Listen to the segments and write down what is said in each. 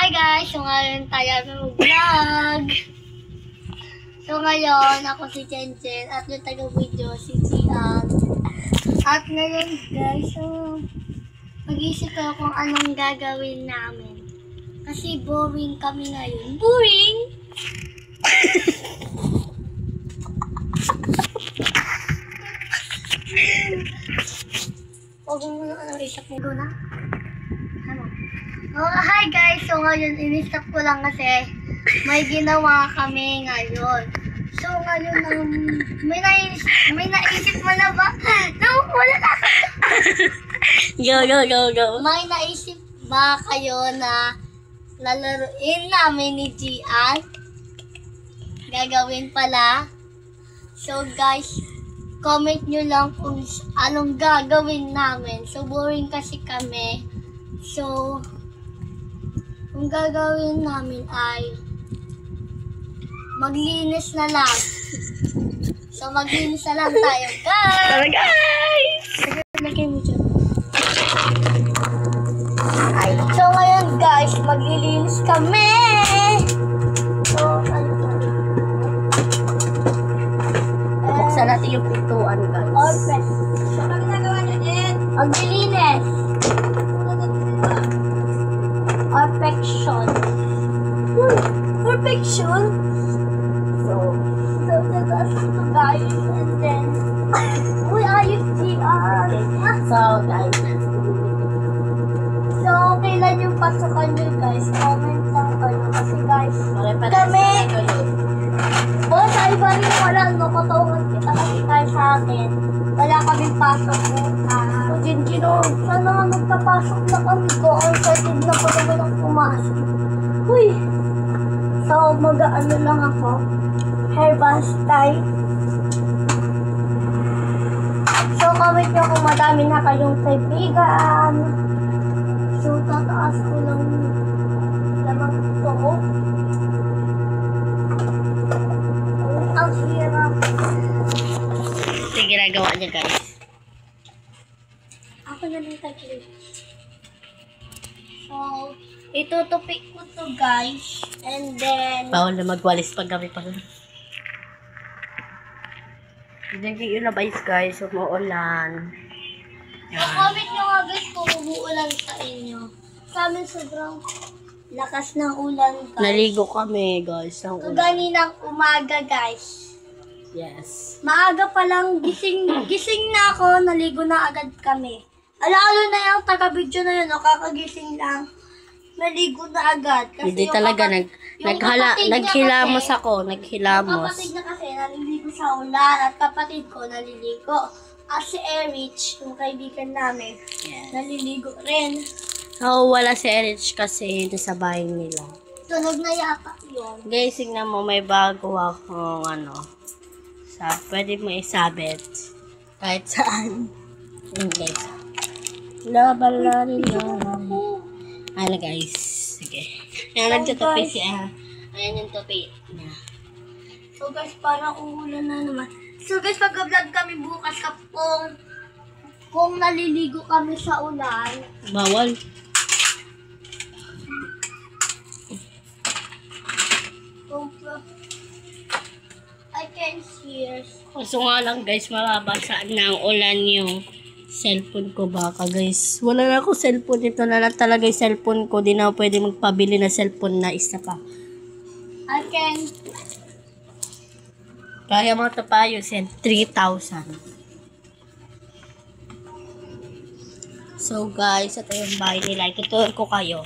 Hi guys! So ngayon tayo mag-vlog. So ngayon, ako si Chen at yung taga-video si Gian. At ngayon guys, so mag-isip ko kung anong gagawin namin. Kasi boring kami ngayon. Boring! Huwag mo na isip mo doon ha? Oh, hi guys! So ngayon, in-stop ko lang kasi may ginawa kami ngayon. So ngayon, may naisip mo na ba? No, wala na. Go. May naisip ba kayo na lalaruin namin ni Gian? Gagawin pala. So guys, comment nyo lang kung anong gagawin namin. So boring kasi kami. So, kung gagawin namin ay maglinis na lang. So, maglinis na lang tayo, guys! Tara, guys! Lagay mo dyan. So, ngayon, guys, maglilinis kami! So, Buksan natin yung pintuan, guys. Open. So, ano ginagawa nyo din? Maglilinis. Perfection. Perfection? So that's the guys, and then we are you GR. So, guys. So, kailan yung pasokan nyo guys? Comment lang kayo. Kasi guys, kami, sa iba rin walang nakatawan kita kasi kahit sa akin, wala kaming pasok po. Sana nga magpapasok na kami ko. Ang excited na ko naman ang pumasok. Uy! So, mag-ano lang ako. Hair style. So, comment nyo kung madami na kayong kaibigan. So, tataas ko lang lamang ito. Ang hirap. Ito yung ginagawa niya, guys. Ako na lang taglit. So, itutupik ko to guys. And then, Bawal na magwalis pag kami pa. Hindi yun na guys. Umuulan. so comment nyo nga guys kung umuulan sa inyo. Sa amin sobrang lakas ng ulan guys. Naligo kami, guys. So, ganinang umaga guys. Yes. Maaga pa lang gising na ako, naligo na agad kami. Lalo na yung taga-video na yun, kakagising lang. Naligo na agad. Kasi Hindi talaga, naghilamos ako. Yung Naghilamos. kapatid na kasi naliligo sa ulan at kapatid ko naliligo. At si Erich, yung kaibigan namin, Yes. naliligo rin. So, wala si Erich kasi nasa bahay nila. Tunog na yata yun. Guys, tingnan mo, may bago akong pwede mo isabit. Kahit saan. Yun, guys. Ano, guys. Sige. Ayan, nagtutupi siya. Ayan yung tupi niya. So guys, parang uulan na naman. So guys, pag-vlog kami bukas kung naliligo kami sa ulan. Bawal. I can hear. Kaso nga lang, guys, mababasa na ang ulan yung cellphone ko baka, guys. Wala na ako cellphone. Ito na lang talaga yung cellphone ko. Di na ako pwede magpabili na cellphone na isa pa. I can. Kaya mga tapayo, 3,000. So, guys, ito yung bahay nila. Itutuon ko kayo.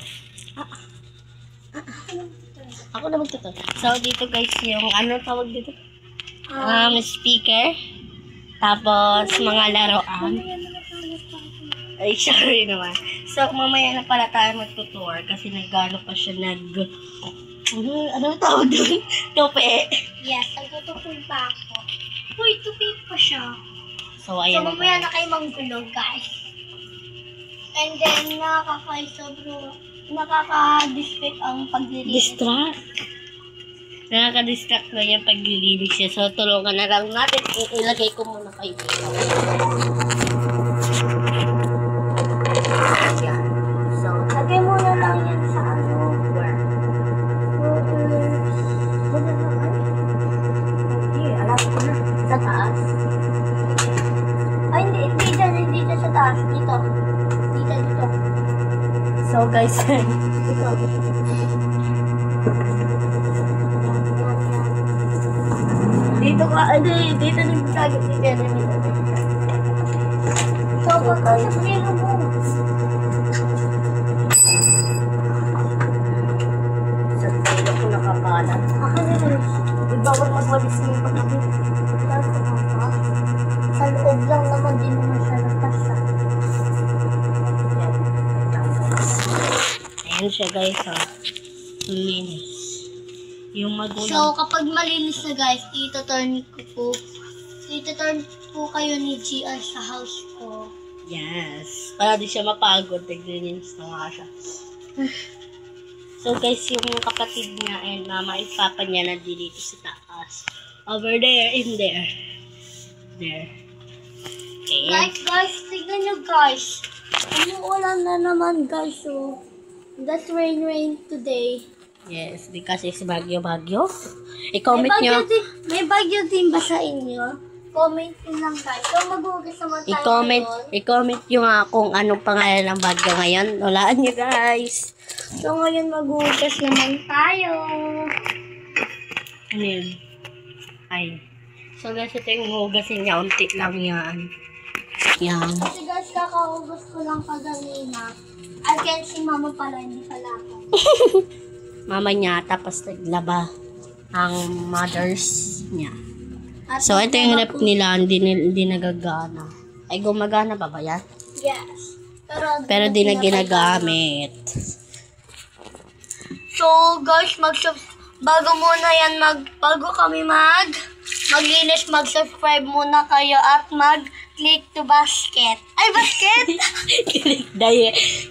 Ako na magtutuon. So, dito, guys, yung ano tawag dito? Speaker. Tapos, mga laruan. Ay, sorry naman. So, mamaya na pala tayo magtutour kasi nag-ano pa siya, ano tawag doon? Tope. Yes, nagtutupi pa ako. Uy, tupi pa siya. So, So, ayan. mamaya na kayo manggulo, guys. And then, nakaka-distract ang paglilinis. Distract. Nakaka-distract na yung paglilinis siya. So, tulungan na lang natin. Ilagay ko muna kayo dito. Ayan. So, Lagay mo na lang yan sa ano. where? guys. Dito ka, dito din tayo si Jeremy. So, sabihin mo. Sa tilo ko nakakalat. Ako na rin. Bawal magwalis ng pagkabi. Sa loob lang naman din naman siya nagpasa. Ayan siya guys, oh. Linis. Yung magulang. So, kapag malinis na guys, ito-turn po kayo ni GR sa house ko. Yes. Para di siya mapagod. Naglilinis na nga siya. So guys, yung kapatid niya and mama at papa niya nandito sa taas. Over there, in there. There. Okay. Guys, tignan nyo guys. Umuulan na naman guys, so that's rain today. Yes, because it's bagyo-bagyo. I-comment nyo. May bagyo din ba sa inyo? Comment nyo lang guys. So maghugas naman tayo I-comment nyo nga kung anong pangalan ng bagyo ngayon. Walaan nyo guys. So ngayon maghugas naman tayo. Ano yun? Ay. So guys, ito yung hugasin niya. Unti lang yan. Yan. Kasi guys, kakahugas ko lang kaganina. I can see mama pala, hindi pala ako. Mama niya, tapos naglaba ang mothers niya. At So, ito yung rep nila, hindi nagagana. Ay, gumagana pa ba yan? Yes. Pero di na ginagamit. So, guys, bago kami maglinis, mag-subscribe muna kayo at mag-click to basket. Ay, basket!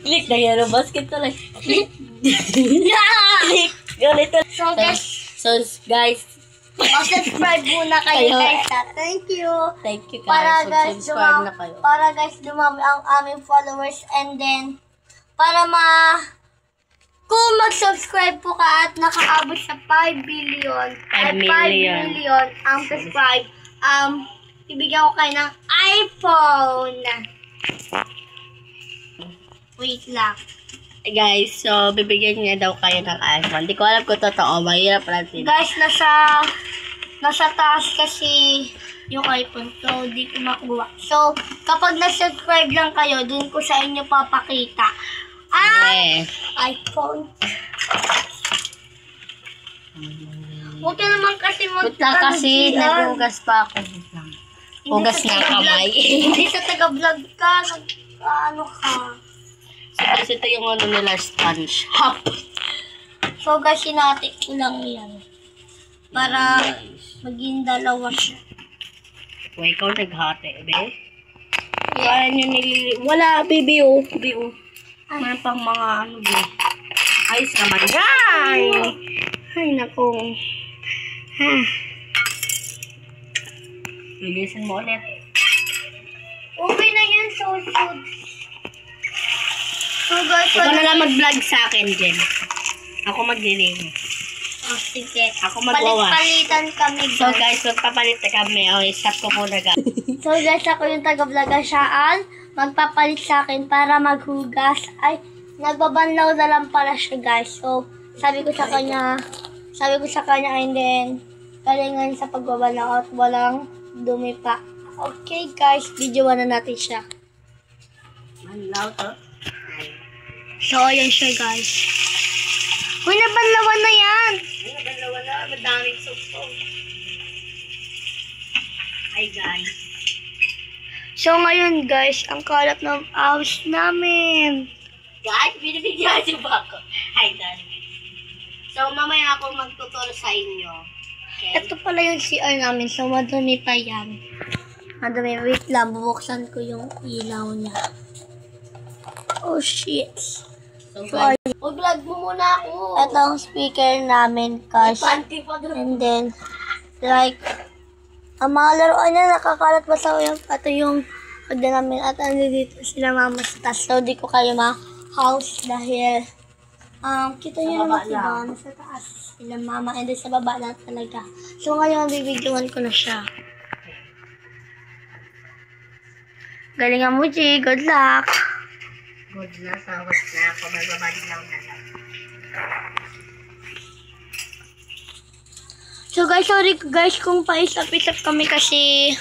Click na yan. Basket to lang. Click. Yeah! Click. Ulit. So, guys, mag-subscribe muna kayo, guys. Thank you. Thank you Para guys. guys, Subscribe na kayo. para guys, dumami ang aming followers and then, kung mag-subscribe po ka at nakaabot sa 5 billion, 5 million ang subscribe, ibigyan ko kayo ng iPhone. Wait lang. Guys, so bibigyan niya daw kayo ng iPhone. Hindi ko alam kung totoo. Mahirap lang sila. Guys, nasa taas kasi yung iPhone. So, di ko makuha. So, kapag na-subscribe lang kayo, dun ko sa inyo papakita. Yes. iPhone. Huwag ka naman kasi Kasi naghugas pa ako. Hugas na kamay. Hindi sa taga-vlog ka. Ano ka. So, guys, ito yung ano nila, sponge. Hop. So, guys, sinatik ko lang yan. Para maging dalawa siya. Kung ikaw naghati, be? Kaya nyo wala, baby, oh. Baby, oh. May pang mga ano, be. Ayos naman, guys. Ay, naku. Ha. Bilisan mo ulit. Okay na yan, so. So, guys, Ikaw na lang mag-vlog sa akin, Jen. Ako maglilinis. Oh, sige. Ako magwawash. Palit-palitan kami, guys. So, guys, magpapalit na kami. Okay, stop ko muna, guys. So, guys, ako yung taga-vloga siyaan. Magpapalit sa akin para maghugas. Ay, nagbabanlaw na lang pala siya, guys. So, sabi ko sa kanya, and then, galingan sa pagbabanlaw at walang dumi pa. Okay, guys, videoan na natin siya. Banlaw to. So, ayan siya, guys. Uy, nabanlawan na yan! Ay, nagalawa na. Madaming suko. Hi, guys. So, ngayon, guys, ang kalat ng house namin. Guys, binibigyan niyo ba ako? Hi, guys. So, mamaya ako magtuturo sa inyo. Okay? Ito pala yung CR namin. So, madumi pa yan. Madumi. Wait lang. Bubuksan ko yung ilaw niya. Oh, shit. So, guys, vlog mo muna ako. Ito ang speaker namin, guys. Panty pa doon. And then, like, ang mga laruan niya, nakakalat pa sa yung, ito yung pagda namin. At dito sila mama sa taas. So, di ko kayo ma-house dahil, kita niyo naman diba, nasa taas sila mama. And then, sa baba na talaga. So, ngayon, bibidyoan ko na siya. Galingan mo, G. Good luck. Good na, sahod na. Pababalik lang na lang. So guys, sorry guys kung paisap-isap kami kasi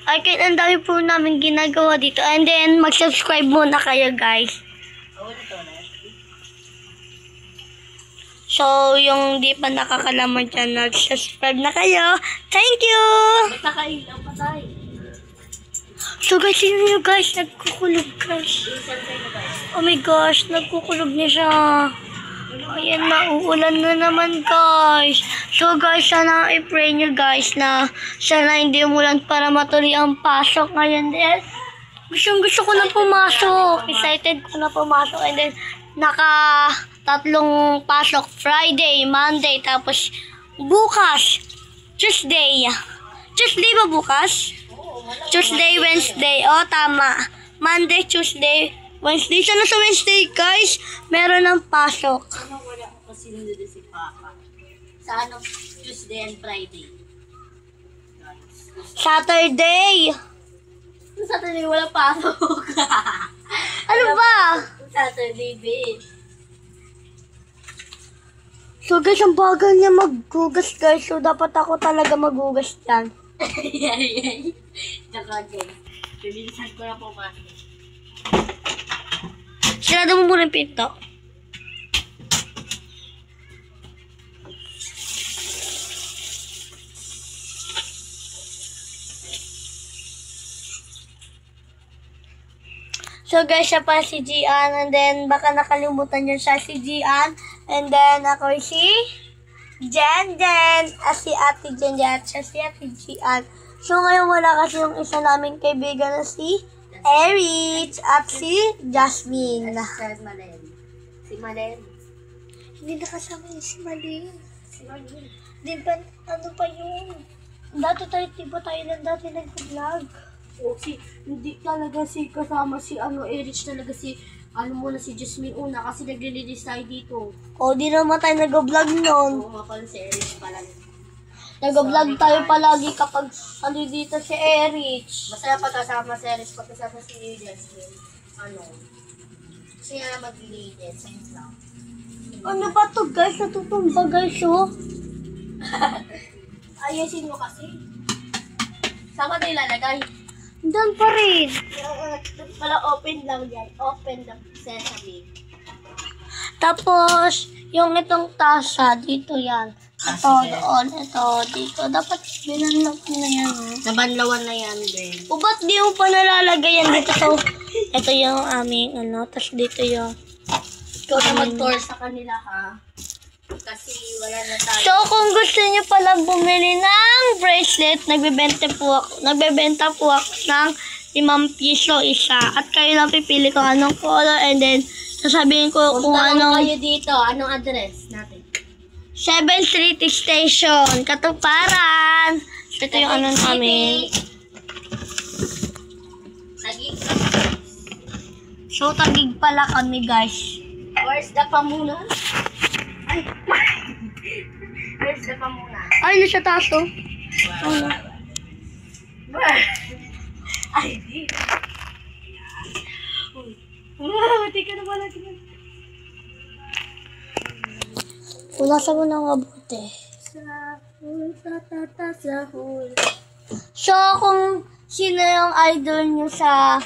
kahit ang dami po namin ginagawa dito. And then, mag-subscribe muna kayo guys. So, yung di pa nakakalaman dyan, nag-subscribe na kayo. Thank you! Basta kailang patay. So guys, yun nyo guys, nagkukulog guys. Oh my gosh, nagkukulog niya siya. Ayan, nauulan na naman guys. So guys, sana i-pray nyo guys na sana hindi umulan para matuloy ang pasok ngayon din. Gusto ko na pumasok. Excited ko na pumasok. And then, tatlong pasok. Friday, Monday, tapos bukas, Tuesday. Tuesday ba bukas? Tuesday, Wednesday. Oh, tama. Monday, Tuesday, Wednesday. Sana sa Wednesday, guys, meron ng pasok. Ano wala ko kasi nandito si Papa? Sa ano, Tuesday and Friday. Saturday. Saturday wala pasok. Ano ba? Saturday, babe. So, guys, ang bagal niya maghugas, guys. So, dapat ako talaga maghugas yan. Yay. Tsaka dyan. Bibilisan ko na pumasok. Sarado mo muna yung pinto. So guys, siya pa si Gian, and then baka nakalimutan niyo siya si Gian, and then ako si Jen, si Ate Jen, at siya si Ate Gian. So ngayon wala kasi yung isa naming kaibigan na si Erich at si Jasmine. Si Malen. Hindi nakasama yung si Malin. Si Malen. Di ba, ano pa yun? Dati tayo, diba tayo lang dati nag-vlog? O hindi talaga si kasama si Erich talaga si muna si Jasmine una kasi nag-release tayo dito. O, di naman tayo nag-vlog noon. Oo nga pala si Erich pala. Nag-vlog tayo palagi kapag dito si Erich. Masaya pagkasama si Erich, pagkasama si Jasmine. Siya mag-leaded, science lang. Ano ba to guys? Natutumba guys, oh. Ayusin mo kasi. Saan ka tayo ilalagay? Doon pa rin. Pala open lang yan. Open the sesame. Tapos, yung itong tasa, dito yan. Ito, doon, ito, dito. Dapat binanlap na yan, oh. Nabanlawan na yan, Ben. O, ba't di mo pa nalalagay yan dito? So, ito yung aming, tapos dito yung... Ikaw na mag-tour sa kanila, ha? Kasi wala na tayo. So, kung gusto niyo palang bumili ng bracelet, nagbebenta po ako ng 5 piso isa. At kayo lang pipili kung anong color, and then sasabihin ko kung Punta lang anong... kayo dito. Anong address natin? 7 Street Station, Katuparan. So, ito yung ano namin. Tagig. So, tagig pala kami, guys. Where's the pamunan? Ay! Where's the pamunan? Ay, nasa taas, oh. Ay, di. Tika na pala. Punasan mo ng mabuti. Sahul, tatata, sahul. So, kung sino yung idol nyo sa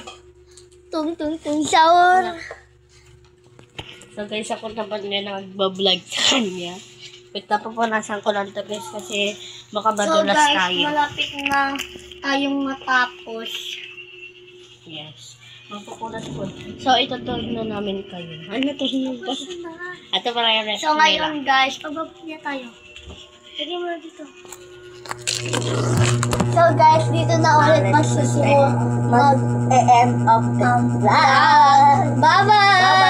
Tung Tung Tung Sahur. So guys, ako naman nga nagbablog sa kanya. Wait, napapunasan ko lang to guys kasi baka madulas so, guys, tayo. malapit na tayong matapos. Yes. Mapupunas ko. So, itutulog na namin kayo. Ano to yun? Ito pala yung rest So, ngayon guys, pagbabalik na tayo. Lagyan mo na dito. So guys, dito na ulit mag-end of the vlog. Bye-bye!